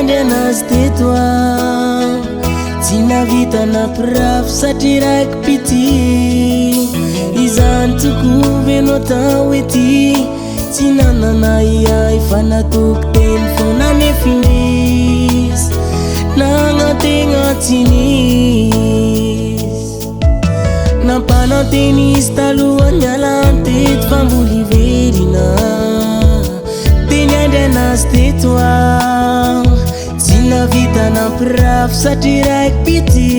anazy teto tsy navita nampirafy satria raiky pity izany tokovenao tao ety tsy nananay ay fa natoko teny fona nefindrisy nagnategna tsy nisy nampanantenisy talohany alany teto fa mbola iverina teny andry anazy teto tsy navita nampirafy satria raiky pity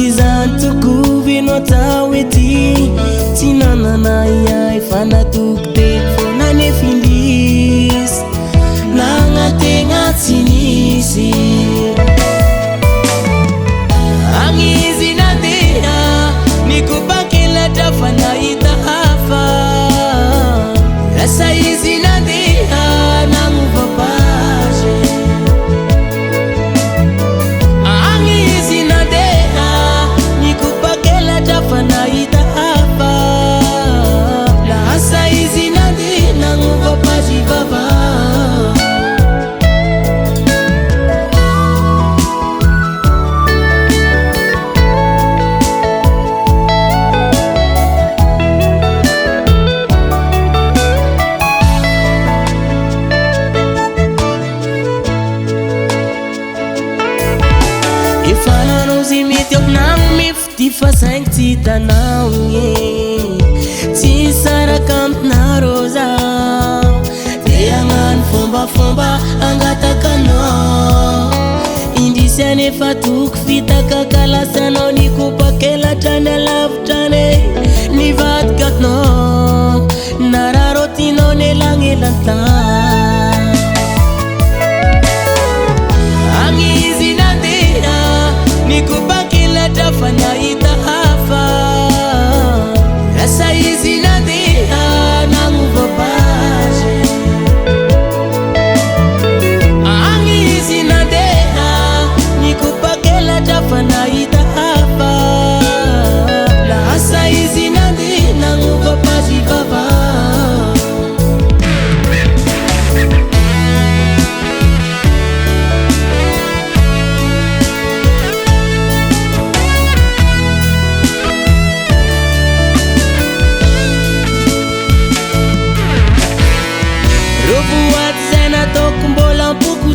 izany tokovenao tao ety tsy nananay ay fa natoko teny fona nefindrisy nagnategna tsy nisy agnizy nandeha nikopakelatra fa nahita hafa lasa izy nandeha nagnovapazy agnizy nandeha nikopakelatra fa nahita hafa lasa izy nandeha nagnovapazy vava fa saingy tsy hitanao tsy saraka aminarô zaho dia hagnano fombafomba angatakanao indrisy anefa toko fitakakalasanao nikopakelatra ny alavitrane nivadikatinao nararotinao nelagnelan-tany agnizy nandeha nikopakelatra fa nahita hafa lasa izy nandeha nagnovapazy agnizy nandeha nikopakelatra fa nahita hafa lasa izy nandeha nagnovapazy vava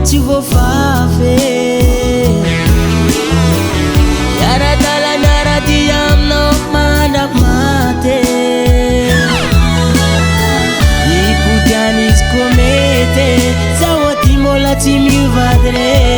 tsy voafafy yaradalana aminao mandramaty ipodiany izy komety zaho aty mbola tsy mivady re